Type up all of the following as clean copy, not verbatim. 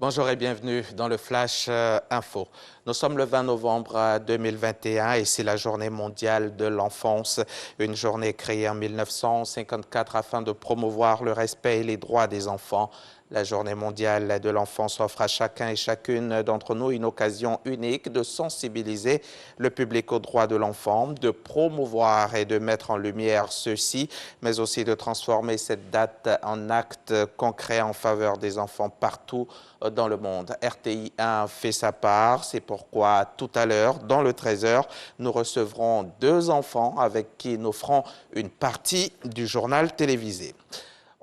Bonjour et bienvenue dans le Flash Info. Nous sommes le 20 novembre 2021 et c'est la journée mondiale de l'enfance, une journée créée en 1954 afin de promouvoir le respect et les droits des enfants. La journée mondiale de l'enfance offre à chacun et chacune d'entre nous une occasion unique de sensibiliser le public aux droits de l'enfant, de promouvoir et de mettre en lumière ceux-ci, mais aussi de transformer cette date en acte concret en faveur des enfants partout dans le monde. RTI 1 fait sa part, c'est pourquoi tout à l'heure, dans le 13h, nous recevrons deux enfants avec qui nous ferons une partie du journal télévisé.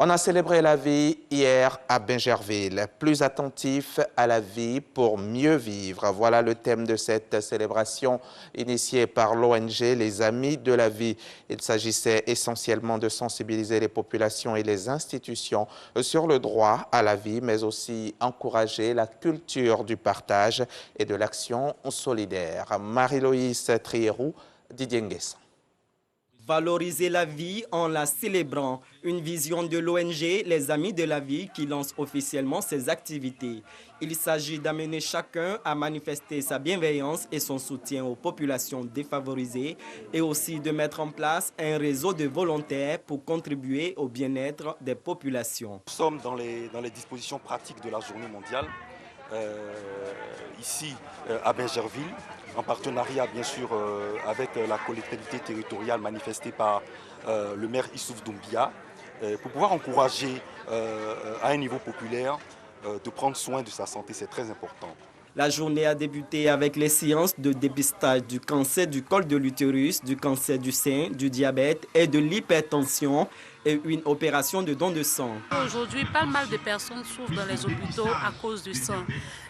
On a célébré la vie hier à Bingerville, plus attentif à la vie pour mieux vivre. Voilà le thème de cette célébration initiée par l'ONG Les Amis de la Vie. Il s'agissait essentiellement de sensibiliser les populations et les institutions sur le droit à la vie, mais aussi encourager la culture du partage et de l'action solidaire. Marie-Loïse Trierou, Didier Nguessan. Valoriser la vie en la célébrant, une vision de l'ONG Les Amis de la Vie qui lance officiellement ses activités. Il s'agit d'amener chacun à manifester sa bienveillance et son soutien aux populations défavorisées et aussi de mettre en place un réseau de volontaires pour contribuer au bien-être des populations. Nous sommes dans les dispositions pratiques de la journée mondiale, ici à Bingerville, en partenariat bien sûr avec la collectivité territoriale manifestée par le maire Issouf Doumbia, pour pouvoir encourager à un niveau populaire de prendre soin de sa santé, c'est très important. La journée a débuté avec les séances de dépistage du cancer du col de l'utérus, du cancer du sein, du diabète et de l'hypertension et une opération de don de sang. Aujourd'hui, pas mal de personnes souffrent dans les hôpitaux à cause du sang.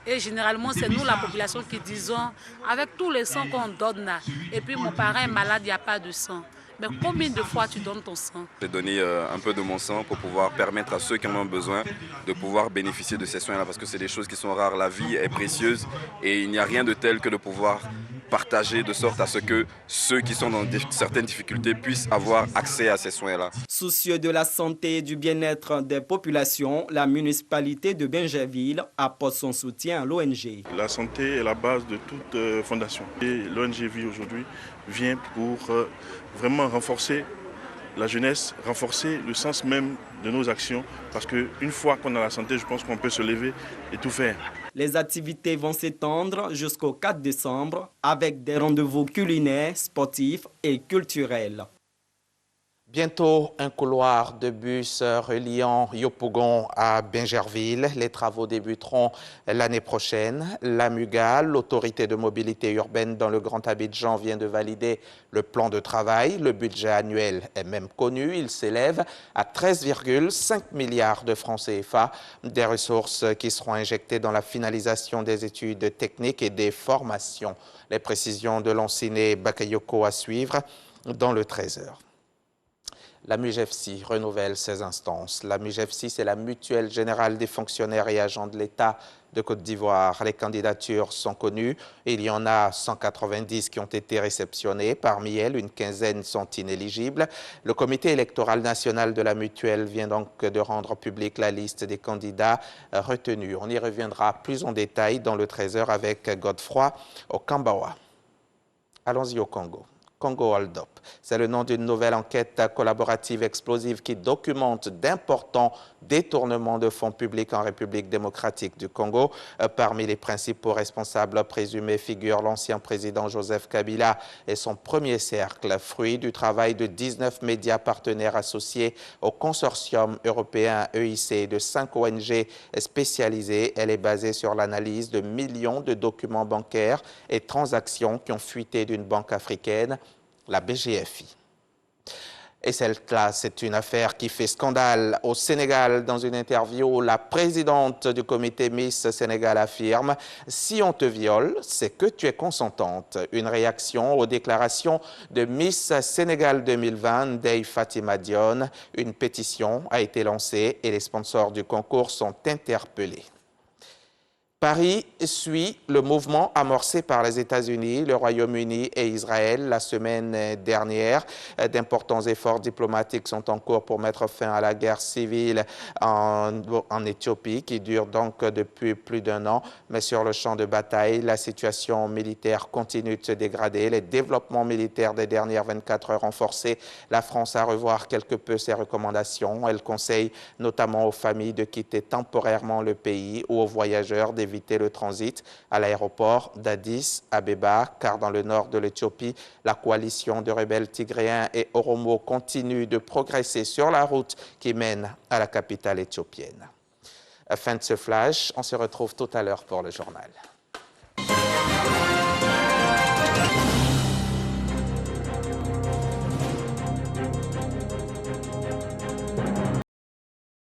Et généralement, c'est nous, la population, qui disons, avec tous les sangs qu'on donne là, et puis mon parent est malade, il n'y a pas de sang. Mais combien de fois tu donnes ton sang? J'ai donné un peu de mon sang pour pouvoir permettre à ceux qui en ont besoin de pouvoir bénéficier de ces soins-là, parce que c'est des choses qui sont rares. La vie est précieuse et il n'y a rien de tel que de pouvoir partager de sorte à ce que ceux qui sont dans certaines difficultés puissent avoir accès à ces soins-là. Soucieux de la santé et du bien-être des populations, la municipalité de Bingerville apporte son soutien à l'ONG. La santé est la base de toute fondation. Et l'ONG Vie aujourd'hui vient pour vraiment renforcer la jeunesse, renforcer le sens même de nos actions, parce qu'une fois qu'on a la santé, je pense qu'on peut se lever et tout faire. Les activités vont s'étendre jusqu'au 4 décembre avec des rendez-vous culinaires, sportifs et culturels. Bientôt, un couloir de bus reliant Yopougon à Bingerville. Les travaux débuteront l'année prochaine. L'AMUGA, l'autorité de mobilité urbaine dans le Grand Abidjan, vient de valider le plan de travail. Le budget annuel est même connu. Il s'élève à 13,5 milliards de francs CFA, des ressources qui seront injectées dans la finalisation des études techniques et des formations. Les précisions de l'Anciné Bakayoko à suivre dans le 13h. La MUGEFSI renouvelle ses instances. La MUGEFSI, c'est la Mutuelle Générale des Fonctionnaires et Agents de l'État de Côte d'Ivoire. Les candidatures sont connues. Il y en a 190 qui ont été réceptionnées. Parmi elles, une quinzaine sont inéligibles. Le comité électoral national de la Mutuelle vient donc de rendre publique la liste des candidats retenus. On y reviendra plus en détail dans le 13h avec Godefroy Okambawa. Allons-y au Congo. Congo Hold Up. C'est le nom d'une nouvelle enquête collaborative explosive qui documente d'importants détournements de fonds publics en République démocratique du Congo. Parmi les principaux responsables présumés figure l'ancien président Joseph Kabila et son premier cercle, fruit du travail de 19 médias partenaires associés au consortium européen EIC et de 5 ONG spécialisées. Elle est basée sur l'analyse de millions de documents bancaires et transactions qui ont fuité d'une banque africaine, la BGFI. Et celle-là, c'est une affaire qui fait scandale au Sénégal. Dans une interview, la présidente du comité Miss Sénégal affirme « Si on te viole, c'est que tu es consentante ». Une réaction aux déclarations de Miss Sénégal 2020, Ndeye Fatima Dione. Une pétition a été lancée et les sponsors du concours sont interpellés. Paris suit le mouvement amorcé par les États-Unis, le Royaume-Uni et Israël la semaine dernière. D'importants efforts diplomatiques sont en cours pour mettre fin à la guerre civile en Éthiopie, qui dure donc depuis plus d'1 an. Mais sur le champ de bataille, la situation militaire continue de se dégrader. Les développements militaires des dernières 24 heures ont forcé la France à revoir quelque peu ses recommandations. Elle conseille notamment aux familles de quitter temporairement le pays ou aux voyageurs d'éviter le transit à l'aéroport d'Addis Abeba, car dans le nord de l'Éthiopie, la coalition de rebelles tigréens et Oromo continue de progresser sur la route qui mène à la capitale éthiopienne. Fin de ce flash, on se retrouve tout à l'heure pour le journal.